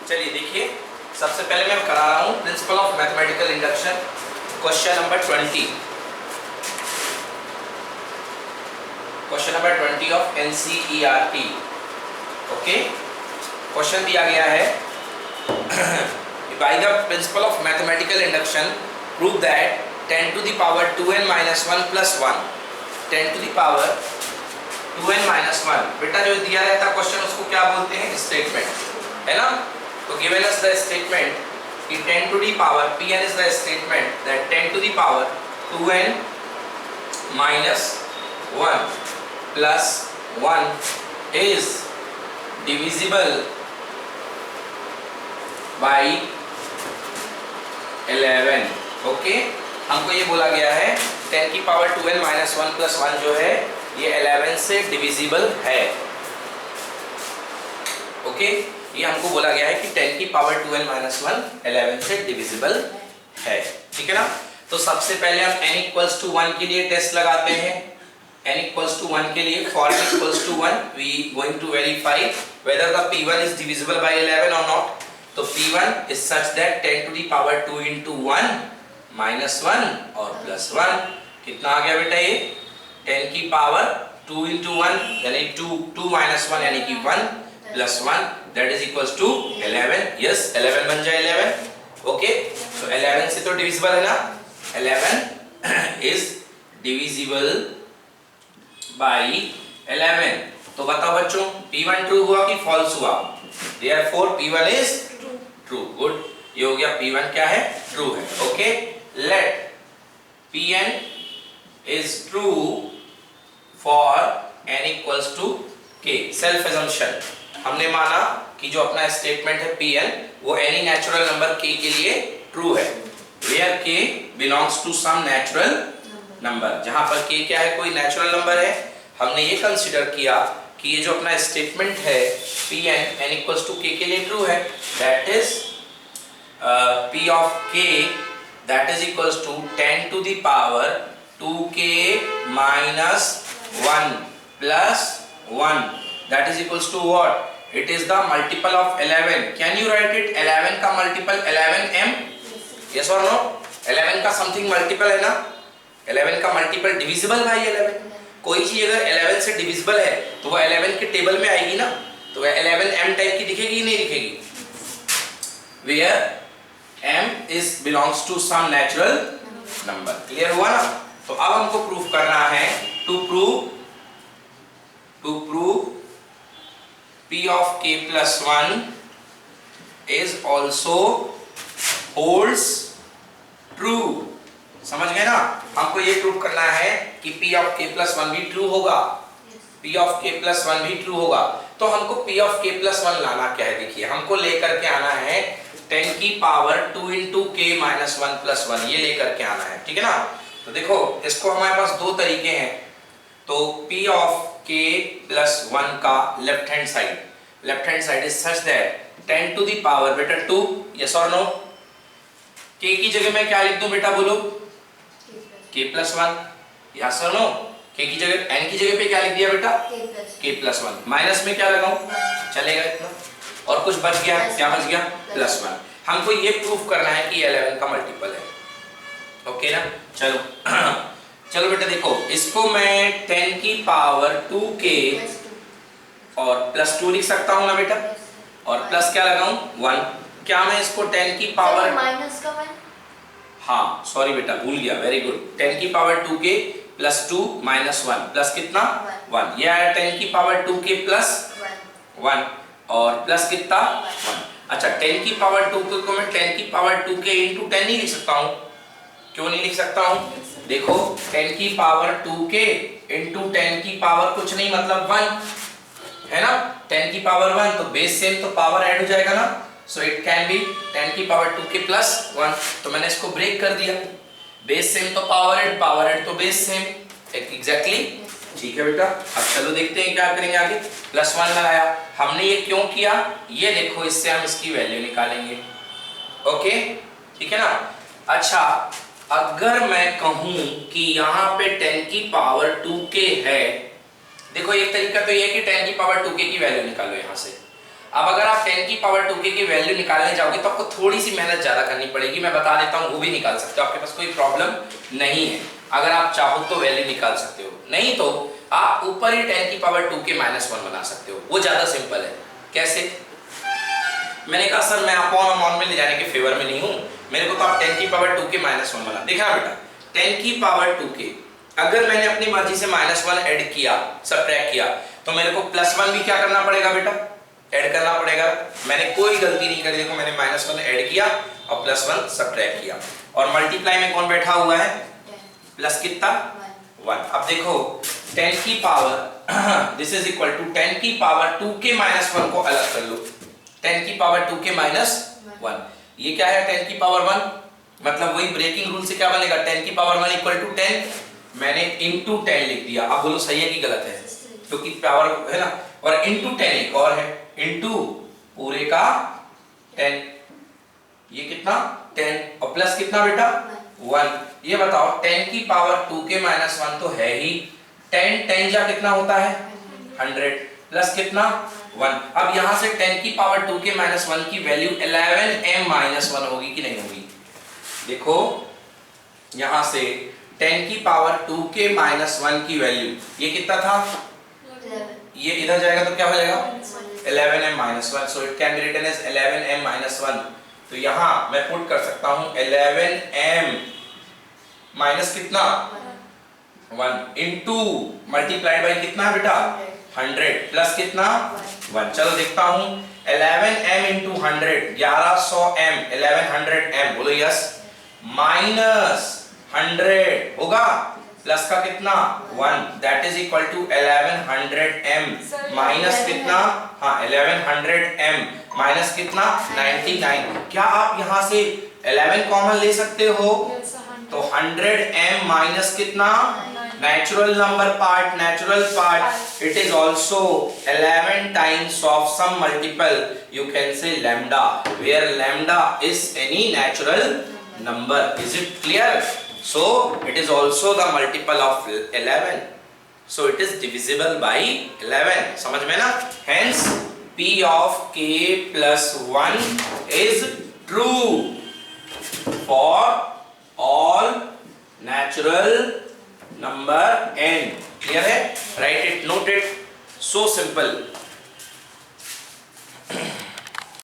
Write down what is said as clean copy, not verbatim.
चलिए देखिए, सबसे पहले मैं करा रहा हूँ principle of mathematical induction, question number 20। Question number 20 of NCERT। Okay, question दिया गया है by the principle of mathematical induction prove that 10 to the power 2n minus 1 plus 1, 10 to the power 2n minus 1। बेटा जो दिया रहता question उसको क्या बोलते हैं? स्टेटमेंट, है ना। तो given us the statement कि 10 to the power Pn is the statement that 10 to the power 2n minus 1 plus 1 is divisible by 11। Okay, हमको ये बोला गया है 10 की पावर 2n minus 1 plus 1 जो है ये 11 से डिविजिबल है। ओके, ये हमको बोला गया है कि 10 की पावर 2n minus 1 11 से डिविजिबल है, ठीक है ना। तो सबसे पहले हम n equals to 1 के लिए टेस्ट लगाते हैं। n equals to 1 के लिए for n equals to 1 we going to verify whether the p1 is divisible by 11 or not। तो p1 is such that 10 to the power 2 into 1 minus 1 और plus 1 कितना आ गया बेटा? ये 10 की पावर 2 into 1 यानी 2 minus 1 यानी कि 1 plus 1 that is equals to 11। yes, 11 बन जाए 11। ओके, so 11 से तो डिविजिबल है ना, 11 is divisible by 11। तो बताओ बच्चों, p1 ट्रू हुआ कि फॉल्स हुआ? therefore p1 is true. Good, ये हो गया p1 क्या है? ट्रू है। Okay, let pn is true for n equals to k। Self assumption, हमने माना कि जो अपना स्टेटमेंट है pn वो एनी नेचुरल नंबर k के लिए ट्रू है, where k belongs to some natural number। जहां पर k क्या है? कोई नेचुरल नंबर है। हमने ये कंसीडर किया कि ये जो अपना स्टेटमेंट है pn n equals to k के लिए ट्रू है, that is p of k that is equals to 10 to the power 2k minus 1 plus 1 that is equals to what? It is the multiple of 11। can you write it 11 का multiple 11m? yes or no? 11 का something multiple है ना, 11 का multiple divisible by 11। कोई चीज अगर 11 से divisible है तो वो 11 के टेबल में आएगी ना, तो वह 11m टाइप की दिखेगी नहीं दिखेगी? where m is belongs to some natural number। Clear हुआ ना। तो अब हमको प्रूफ करना है to prove p of k plus 1 is also holds true। समझ गए ना। हमको ये प्रूव करना है कि p of k plus 1 भी ट्रू होगा, p of k plus 1 भी ट्रू होगा। तो हमको p of k plus 1 लाना क्या है? देखिए, हमको लेकर के आना है 10 की power 2 into k minus 1 plus 1, ये लेकर के आना है, ठीक है ना। तो देखो, इसको हमारे पास दो तरीके हैं। तो p of k plus 1 का left hand side is such that 10 to the power बेटा 2, yes or no? k की जगह मैं क्या लिख दूं बेटा, बोलो? k plus 1, yes or no? k की जगह n की जगह पे क्या लिख दिया बेटा? k plus 1। माइनस में क्या लगाऊं? चलेगा इतना। और कुछ बच गया, क्या बच गया? प्लस 1। हमको ये प्रूफ करना है कि 11 का मल्टीपल है। ओके ना। चलो बेटा देखो, इसको मैं 10 की पावर 2k और प्लस 2 लिख सकता हूँ ना बेटा, और प्लस क्या लगाऊं? 1। क्या मैं इसको 10 की पावर माइनस का 1? हाँ सॉरी बेटा, भूल गया, वेरी गुड। 10 की power 2k plus 2 minus 1 plus कितना? 1। यह है 10 की पावर 2k प्लस 1 और प्लस कितना? 1। अच्छा, 10 की पावर 2k को मैं 10 की पावर 2k into 10 नहीं लिख सकता हूँ? क्यों नहीं लिख सकता हूँ? देखो, 10 की पावर 2k into 10 की पावर कुछ नहीं मतलब 1 है ना। 10 की पावर 1 तो बेस सेम, तो पावर ऐड हो जाएगा ना। सो इट कैन बी 10 की पावर 2k प्लस 1। तो मैंने इसको ब्रेक कर दिया। बेस सेम तो पावर ऐड तो बेस सेम, एग्जैक्टली। ठीक है बेटा, अब चलो देखते हैं क्या करेंगे आगे। प्लस 1 लगाया हमने, ये क्यों किया? ये देखो, इससे हम इसकी वैल्यू निकालेंगे। ओके, ठीक है ना। अच्छा, अगर मैं कहूं कि यहाँ पे 10 की पावर 2k है, देखो एक तरीका तो ये है कि 10 की पावर 2k की वैल्यू निकालो यहाँ से। अब अगर आप 10 की पावर 2k की वैल्यू निकालने जाओगे तो आपको थोड़ी सी मेहनत ज्यादा करनी पड़ेगी, मैं बता देता हूँ, वो भी निकाल सकते हो, आपके पास कोई प्रॉब्लम नहीं है। अगर आप चाहो तो वैल्यू निकाल सकते हो, नहीं तो आप ऊपर ही 10 की पावर 2k माइनस 1 बना सकते हो, वो ज्यादा सिंपल है। कैसे? मैंने कहा सर मैं अपॉन अमॉन में ले जाने के फेवर में नहीं हूं, मेरे को तो आप 10 की पावर 2k माइनस 1 बना। देखा बेटा 10 की पावर 2k अगर मैंने अपनी मर्जी से -1 ऐड किया, सब्ट्रैक्ट किया, तो मेरे को +1 भी क्या करना पड़ेगा बेटा? ऐड करना पड़ेगा। मैंने कोई गलती नहीं करी, देखो मैंने -1 ऐड किया और +1 सब्ट्रैक्ट किया, और मल्टीप्लाई में कौन बैठा हुआ है? प्लस कितना? 1। अब देखो 10 की power this is equal to 10 की पावर 2k माइनस 1 को अलग कर लो, 10 की पावर 2k माइनस 1, ये क्या है? 10 की पावर 1, मतलब वही ब्रेकिंग रूल से क्या बनेगा? 10 की पावर 1 इक्वल टू 10, मैंने इंटू 10 लिख दिया। अब बोलो सही है कि गलत है? क्योंकि पावर है ना, और इंटू 10 एक और है, इंटू पूरे का 10, ये कितना? 10, और प्लस कितना बेटा? 1। ये बताओ 10 की पावर 2k माइनस 1 तो है ही, 10 जा कितना होता है? 100, प्लस कितना? 1। अब यहां से 10 की पावर 2k माइनस 1 की वैल्यू 11m माइनस 1 होगी कि नहीं होगी? देखो यहां से 10 की पावर 2k माइनस 1 की वैल्यू ये कितना था? 11, ये इधर जाएगा तो क्या हो जाएगा? 11m minus 1, so it can be written as 11m minus 1। तो यहां मैं पुट कर सकता हूं 11m माइनस कितना? 1 इंटू मल्टीप्लाइड बाई कितना बेटा? 100, प्लस कितना? 1। चलो देखता हूं 11m इंटू 100, 1100m, 1100m, बोलो यस, माइनस 100 होगा, प्लस का कितना? 1, that is equal to 1100m minus कितना? हाँ 1100m माइनस कितना? 99। क्या आप यहां से 11 कॉमन ले सकते हो? तो 100m माइनस कितना? natural number part, natural part, it is also 11 times of some multiple, you can say lambda, where lambda is any natural number. Is it clear? So it is also the multiple of 11, so it is divisible by 11. समझ में ना? Hence p of k plus 1 is true for all natural number n. Clear है? Write it, note it. So simple.